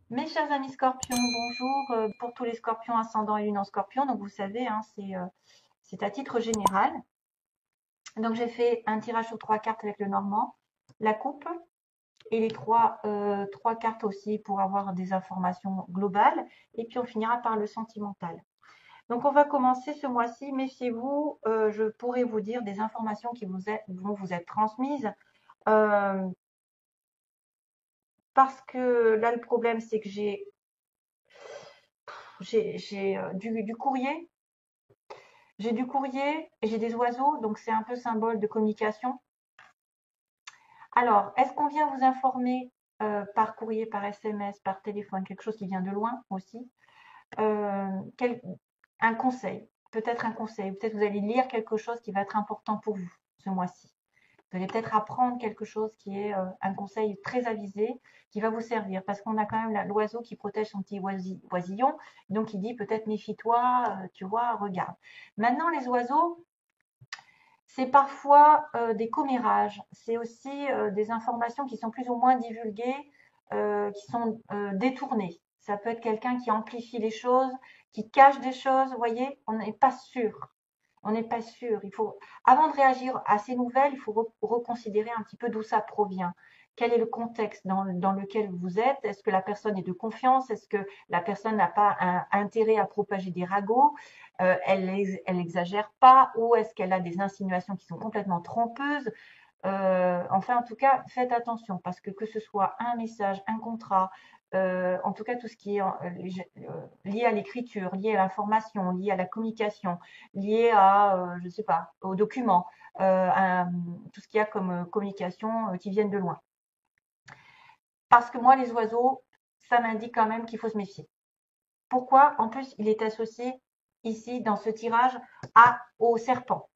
Mes chers amis scorpions, bonjour. Pour tous les scorpions ascendant et lune en scorpion, donc vous savez, hein, c'est à titre général. Donc j'ai fait un tirage sur 3 cartes avec le normand, la coupe et les trois cartes aussi pour avoir des informations globales. Et puis on finira par le sentimental. Donc on va commencer ce mois-ci. Méfiez-vous, je pourrais vous dire des informations qui vont vous être transmises. euh, Parce que là, le problème, c'est que j'ai du courrier. J'ai du courrier et j'ai des oiseaux, donc c'est un peu symbole de communication. Alors, est-ce qu'on vient vous informer par courrier, par SMS, par téléphone, quelque chose qui vient de loin aussi? Euh, quel- un conseil, peut-être un conseil, peut-être vous allez lire quelque chose qui va être important pour vous ce mois-ci. Vous allez peut-être apprendre quelque chose qui est un conseil très avisé qui va vous servir parce qu'on a quand même l'oiseau qui protège son petit oisillon. Donc il dit peut-être méfie-toi, tu vois, regarde. Maintenant, les oiseaux, c'est parfois des commérages, c'est aussi des informations qui sont plus ou moins divulguées, qui sont détournées. Ça peut être quelqu'un qui amplifie les choses, qui cache des choses, vous voyez, on n'est pas sûr. On n'est pas sûr. Il faut, avant de réagir à ces nouvelles, il faut reconsidérer un petit peu d'où ça provient. Quel est le contexte dans lequel vous êtes? Est-ce que la personne est de confiance? Est-ce que la personne n'a pas un intérêt à propager des ragots? Elle exagère pas? Ou est-ce qu'elle a des insinuations qui sont complètement trompeuses? Enfin, en tout cas, faites attention parce que ce soit un message, un contrat, en tout cas tout ce qui est lié à l'écriture, lié à l'information, lié à la communication, lié à, je ne sais pas, aux documents, tout ce qu'il y a comme communication qui viennent de loin. Parce que moi, les oiseaux, ça m'indique quand même qu'il faut se méfier. Pourquoi? En plus, il est associé ici dans ce tirage au serpent.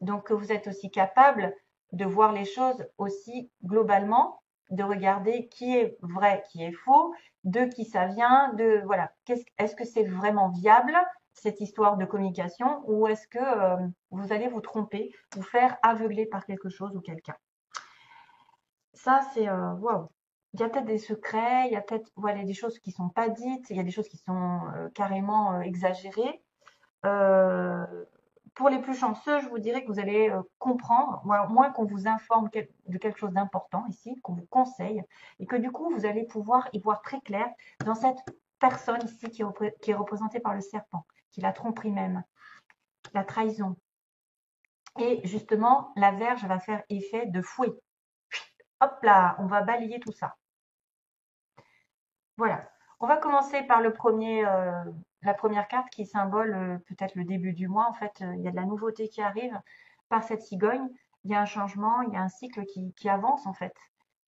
Donc, vous êtes aussi capable de voir les choses aussi globalement, de regarder qui est vrai, qui est faux, de qui ça vient, de voilà, est-ce que c'est vraiment viable cette histoire de communication ou est-ce que vous allez vous tromper, vous faire aveugler par quelque chose ou quelqu'un. Ça, c'est waouh. Il y a peut-être des secrets, il y a peut-être voilà, des choses qui sont pas dites, il y a des choses qui sont carrément exagérées. Euh, pour les plus chanceux, je vous dirais que vous allez comprendre, ou à moins qu'on vous informe de quelque chose d'important ici, qu'on vous conseille, et que du coup, vous allez pouvoir y voir très clair dans cette personne ici qui est représentée par le serpent, qui la tromperie même, la trahison. Et justement, la verge va faire effet de fouet. Hop là, on va balayer tout ça. Voilà. On va commencer par la première carte qui symbole peut-être le début du mois. En fait, il y a de la nouveauté qui arrive par cette cigogne. Il y a un changement, il y a un cycle qui avance en fait.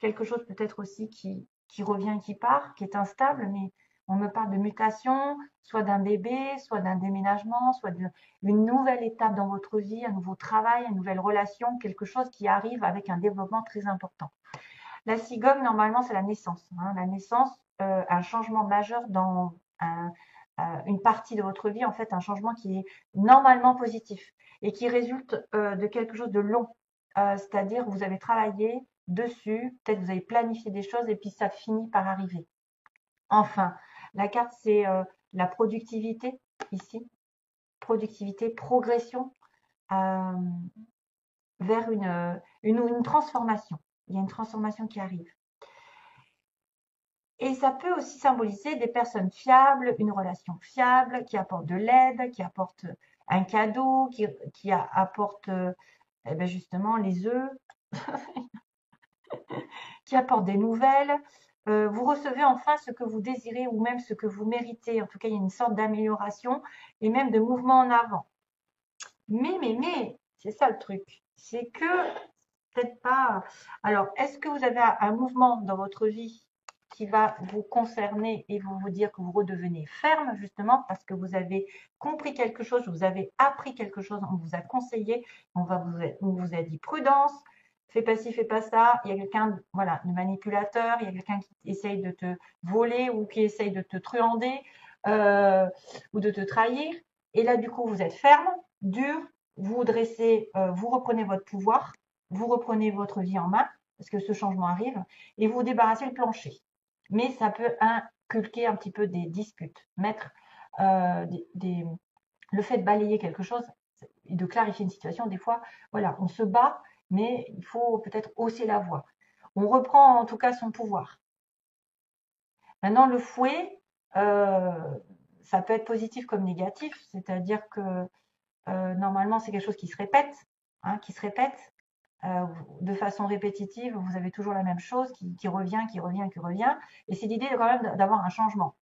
Quelque chose peut-être aussi qui revient, qui part, qui est instable, mais on me parle de mutation, soit d'un bébé, soit d'un déménagement, soit d'une nouvelle étape dans votre vie, un nouveau travail, une nouvelle relation, quelque chose qui arrive avec un développement très important. La cigogne, normalement, c'est la naissance. Hein. La naissance, un changement majeur dans une partie de votre vie, en fait, un changement qui est normalement positif et qui résulte de quelque chose de long. C'est-à-dire que vous avez travaillé dessus, peut-être vous avez planifié des choses et puis ça finit par arriver. Enfin, la carte, c'est la productivité ici. Productivité, progression euh, vers une transformation. Il y a une transformation qui arrive. Et ça peut aussi symboliser des personnes fiables, une relation fiable, qui apporte de l'aide, qui apporte un cadeau, qui apporte eh ben justement les œufs, qui apporte des nouvelles. Vous recevez enfin ce que vous désirez ou même ce que vous méritez. En tout cas, il y a une sorte d'amélioration et même de mouvement en avant. Mais, c'est ça le truc. C'est que peut-être pas. Alors, est-ce que vous avez un mouvement dans votre vie qui va vous concerner et vous dire que vous redevenez ferme, justement, parce que vous avez compris quelque chose, vous avez appris quelque chose, on vous a conseillé, on vous a dit prudence, fais pas ci, fais pas ça. Il y a quelqu'un, voilà, de manipulateur, il y a quelqu'un qui essaye de te voler ou qui essaye de te truander euh, ou de te trahir. Et là, du coup, vous êtes ferme, dur, vous dressez, vous reprenez votre pouvoir, vous reprenez votre vie en main, parce que ce changement arrive, et vous débarrassez le plancher. Mais ça peut inculquer un petit peu des disputes, mettre le fait de balayer quelque chose et de clarifier une situation, des fois, voilà, on se bat, mais il faut peut-être hausser la voix. On reprend en tout cas son pouvoir. Maintenant, le fouet, ça peut être positif comme négatif, c'est-à-dire que normalement, c'est quelque chose qui se répète, hein, qui se répète de façon répétitive. Vous avez toujours la même chose qui revient, qui revient, qui revient. Et c'est l'idée quand même d'avoir un changement.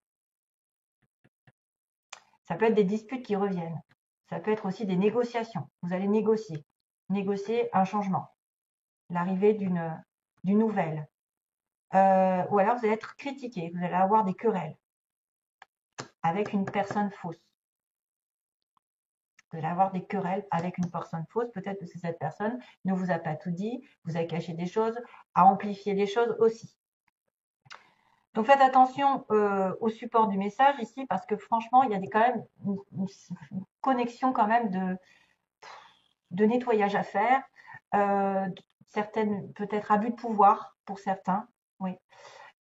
Ça peut être des disputes qui reviennent. Ça peut être aussi des négociations. Vous allez négocier un changement, l'arrivée d'une nouvelle. Ou alors vous allez être critiqué, vous allez avoir des querelles avec une personne fausse. Vous allez avoir des querelles avec une personne fausse. Peut-être que cette personne ne vous a pas tout dit, vous a caché des choses, a amplifié des choses aussi. Donc faites attention au support du message ici parce que franchement, il y a quand même une connexion quand même de nettoyage à faire. Certaines, peut-être abus de pouvoir pour certains, oui.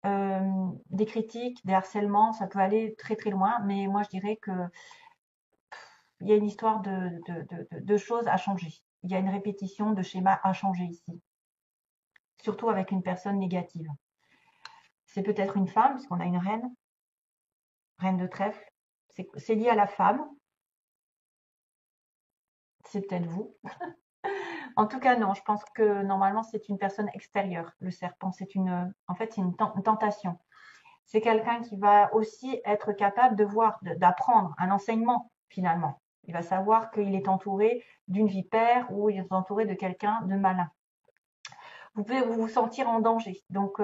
Des critiques, des harcèlements, ça peut aller très très loin, mais moi je dirais que il y a une histoire de choses à changer. Il y a une répétition de schémas à changer ici, surtout avec une personne négative. C'est peut-être une femme, puisqu'on a une reine de trèfle. C'est lié à la femme. C'est peut-être vous. En tout cas, non, je pense que normalement, c'est une personne extérieure. Le serpent, en fait, c'est une tentation. C'est quelqu'un qui va aussi être capable de voir, d'apprendre un enseignement, finalement. Il va savoir qu'il est entouré d'une vipère ou il est entouré de quelqu'un de malin. Vous pouvez vous sentir en danger. Donc,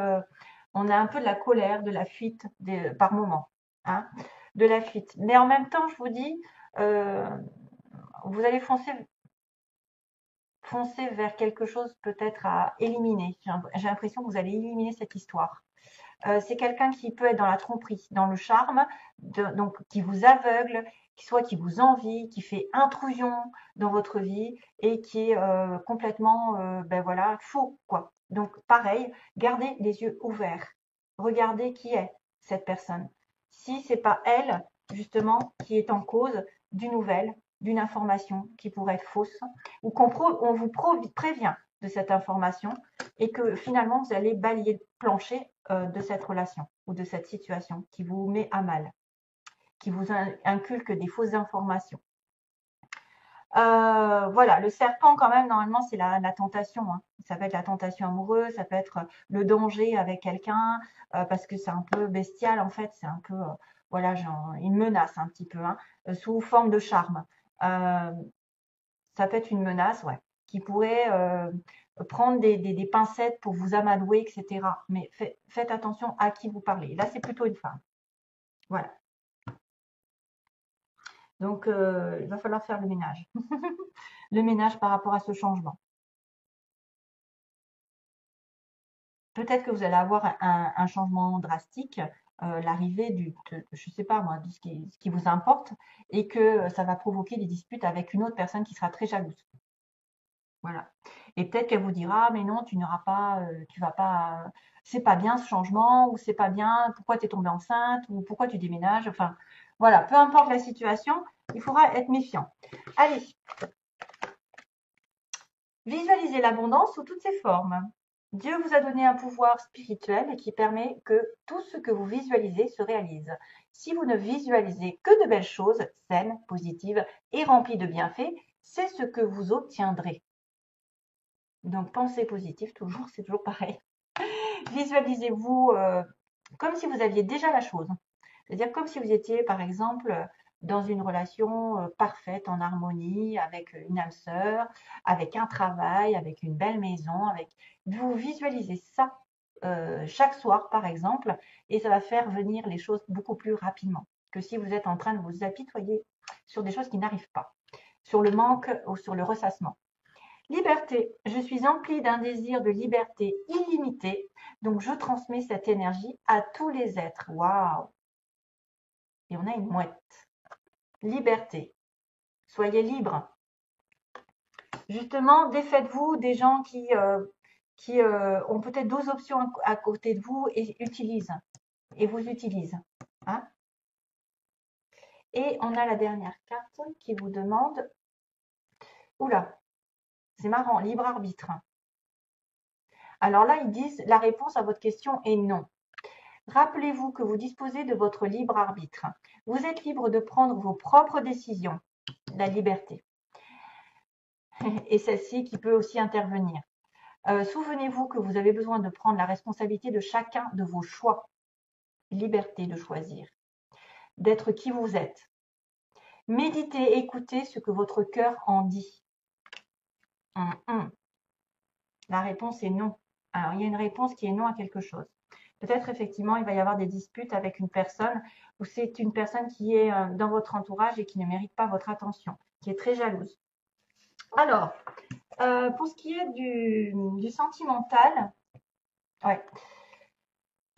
on a un peu de la colère, de la fuite par moment. Hein, de la fuite. Mais en même temps, je vous dis, vous allez foncer vers quelque chose peut-être à éliminer. J'ai l'impression que vous allez éliminer cette histoire. C'est quelqu'un qui peut être dans la tromperie, dans le charme, donc qui vous aveugle, qui vous envie, qui fait intrusion dans votre vie et qui est complètement ben voilà, faux, quoi. Donc pareil, gardez les yeux ouverts. Regardez qui est cette personne. Si c'est pas elle, justement, qui est en cause d'une nouvelle, d'une information qui pourrait être fausse, ou on vous prévient de cette information et que finalement vous allez balayer le plancher de cette relation ou de cette situation qui vous met à mal, qui vous inculque des fausses informations. Voilà, le serpent quand même, normalement, c'est la tentation. Hein. Ça peut être la tentation amoureuse, ça peut être le danger avec quelqu'un, parce que c'est un peu bestial en fait, c'est un peu, voilà, genre, une menace un petit peu, hein, sous forme de charme. Ça peut être une menace, ouais, qui pourrait prendre des pincettes pour vous amadouer, etc. Mais faites attention à qui vous parlez. Là, c'est plutôt une femme. Voilà. Donc, il va falloir faire le ménage. Le ménage par rapport à ce changement. Peut-être que vous allez avoir un changement drastique, l'arrivée je ne sais pas moi, de ce qui vous importe, et que ça va provoquer des disputes avec une autre personne qui sera très jalouse. Voilà. Et peut-être qu'elle vous dira, mais non, tu n'auras pas, tu vas pas, c'est pas bien ce changement, ou c'est pas bien, pourquoi tu es tombée enceinte, ou pourquoi tu déménages. Enfin, voilà, peu importe la situation, il faudra être méfiant. Allez, visualisez l'abondance sous toutes ses formes. Dieu vous a donné un pouvoir spirituel qui permet que tout ce que vous visualisez se réalise. Si vous ne visualisez que de belles choses, saines, positives et remplies de bienfaits, c'est ce que vous obtiendrez. Donc, pensée positive, toujours, c'est toujours pareil. Visualisez-vous comme si vous aviez déjà la chose. C'est-à-dire comme si vous étiez, par exemple, dans une relation parfaite, en harmonie, avec une âme sœur, avec un travail, avec une belle maison. Vous visualisez ça chaque soir, par exemple, et ça va faire venir les choses beaucoup plus rapidement que si vous êtes en train de vous apitoyer sur des choses qui n'arrivent pas, sur le manque ou sur le ressassement. Liberté. Je suis emplie d'un désir de liberté illimité, donc je transmets cette énergie à tous les êtres. Waouh! Et on a une mouette. Liberté. Soyez libre. Justement, défaites-vous des gens qui ont peut-être 12 options à côté de vous et utilisent. et vous utilise. Hein. Et on a la dernière carte qui vous demande, oula, c'est marrant, libre arbitre. Alors là, ils disent, la réponse à votre question est non. Rappelez-vous que vous disposez de votre libre arbitre. Vous êtes libre de prendre vos propres décisions, la liberté. Et celle-ci qui peut aussi intervenir. Souvenez-vous que vous avez besoin de prendre la responsabilité de chacun de vos choix. Liberté de choisir, d'être qui vous êtes. Méditez, écoutez ce que votre cœur en dit. La réponse est non. Alors, il y a une réponse qui est non à quelque chose. Peut-être effectivement, il va y avoir des disputes avec une personne ou c'est une personne qui est dans votre entourage et qui ne mérite pas votre attention, qui est très jalouse. Alors, pour ce qui est du sentimental, ouais.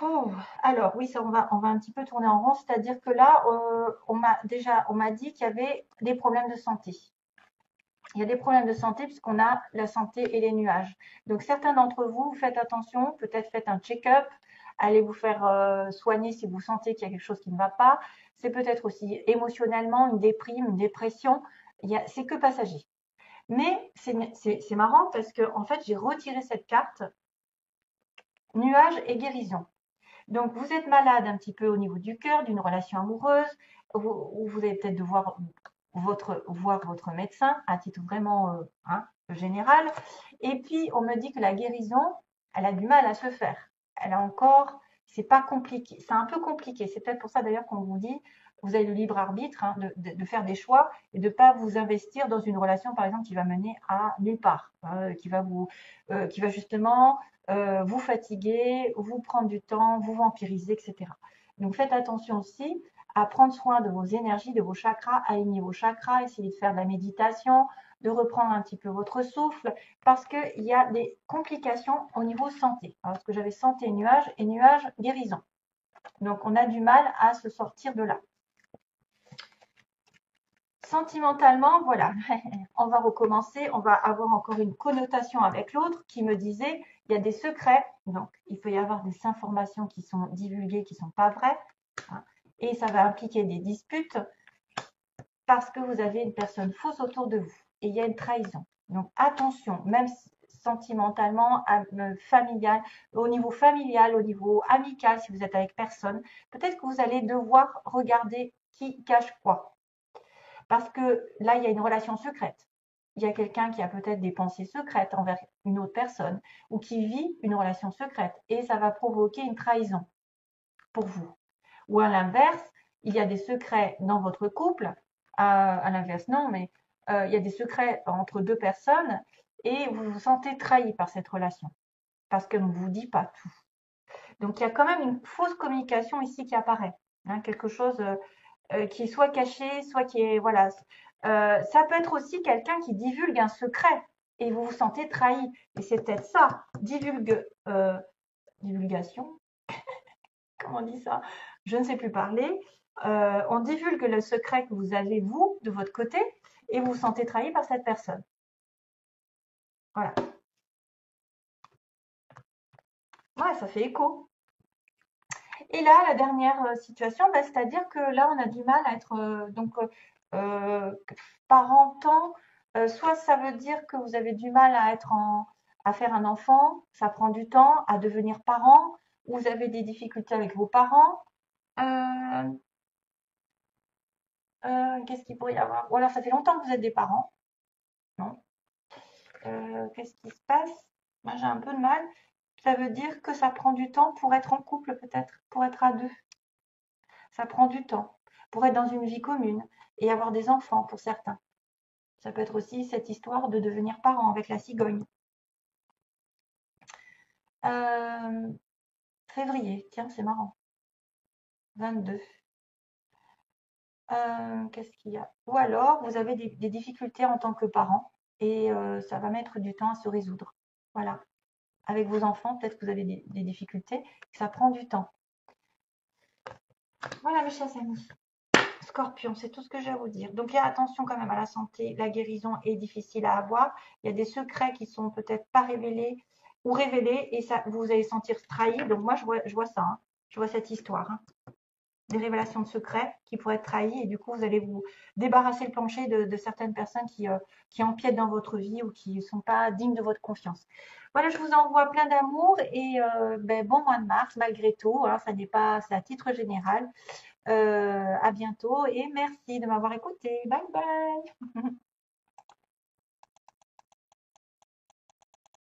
Oh, alors oui, ça, on va un petit peu tourner en rond, c'est-à-dire que là, on m'a dit qu'il y avait des problèmes de santé. Il y a des problèmes de santé puisqu'on a la santé et les nuages. Donc certains d'entre vous, faites attention, peut-être faites un check-up, allez vous faire soigner si vous sentez qu'il y a quelque chose qui ne va pas. C'est peut-être aussi émotionnellement une déprime, une dépression. C'est que passager. Mais c'est marrant parce que en fait, j'ai retiré cette carte nuages et guérison. Donc vous êtes malade un petit peu au niveau du cœur, d'une relation amoureuse, où vous allez peut-être devoir voir votre médecin à titre vraiment général. Et puis on me dit que la guérison, elle a du mal à se faire. Elle a encore, c'est pas compliqué, c'est un peu compliqué. C'est peut-être pour ça d'ailleurs qu'on vous dit, vous avez le libre arbitre de faire des choix et de ne pas vous investir dans une relation par exemple qui va mener à nulle part, qui va justement vous fatiguer, vous prendre du temps, vous vampiriser, etc. Donc faites attention aussi à prendre soin de vos énergies, de vos chakras, aligner vos chakras, essayer de faire de la méditation, de reprendre un petit peu votre souffle, parce qu'il y a des complications au niveau santé. Parce que j'avais santé nuage et nuage guérison. Donc on a du mal à se sortir de là. Sentimentalement, voilà, on va recommencer, on va avoir encore une connotation avec l'autre qui me disait, il y a des secrets, donc il peut y avoir des informations qui sont divulguées, qui ne sont pas vraies, hein, et ça va impliquer des disputes parce que vous avez une personne fausse autour de vous, et il y a une trahison. Donc attention, même sentimentalement, familial, au niveau familial, au niveau amical, si vous êtes avec personne, peut-être que vous allez devoir regarder qui cache quoi. Parce que là, il y a une relation secrète. Il y a quelqu'un qui a peut-être des pensées secrètes envers une autre personne ou qui vit une relation secrète et ça va provoquer une trahison pour vous. Ou à l'inverse, il y a des secrets dans votre couple. À l'inverse, non, mais il y a des secrets entre deux personnes et vous vous sentez trahi par cette relation parce qu'elle ne vous dit pas tout. Donc, il y a quand même une fausse communication ici qui apparaît. Hein, quelque chose qui est soit caché, soit qui est, voilà. Ça peut être aussi quelqu'un qui divulgue un secret et vous vous sentez trahi. Et c'est peut-être ça, divulgation, comment on dit ça? Je ne sais plus parler. On divulgue le secret que vous avez, vous, de votre côté, et vous vous sentez trahi par cette personne. Voilà. Ouais, ça fait écho. Et là, la dernière situation, bah, c'est-à-dire que là, on a du mal à être parentant. Soit ça veut dire que vous avez du mal à faire un enfant, ça prend du temps, à devenir parent, ou vous avez des difficultés avec vos parents. Qu'est-ce qu'il pourrait y avoir? Ou alors ça fait longtemps que vous êtes des parents. Non. Qu'est-ce qui se passe? Moi, j'ai un peu de mal. Ça veut dire que ça prend du temps pour être en couple, peut-être, pour être à deux. Ça prend du temps pour être dans une vie commune et avoir des enfants pour certains. Ça peut être aussi cette histoire de devenir parent avec la cigogne. Février, tiens, c'est marrant. 22. Qu'est-ce qu'il y a? Ou alors, vous avez des difficultés en tant que parent et ça va mettre du temps à se résoudre. Voilà. Avec vos enfants, peut-être que vous avez des difficultés, ça prend du temps. Voilà, mes chers amis. Scorpion, c'est tout ce que j'ai à vous dire. Donc, il y a attention quand même à la santé. La guérison est difficile à avoir. Il y a des secrets qui sont peut-être pas révélés ou révélés et ça, vous allez sentir trahi. Donc, moi, je vois ça. Hein. Je vois cette histoire, hein. Des révélations de secrets qui pourraient être trahies et du coup, vous allez vous débarrasser le plancher de certaines personnes qui empiètent dans votre vie ou qui ne sont pas dignes de votre confiance. Voilà, je vous envoie plein d'amour et ben, bon mois de mars malgré tout, hein, ça n'est pas, c'est à titre général. À bientôt et merci de m'avoir écouté. Bye bye.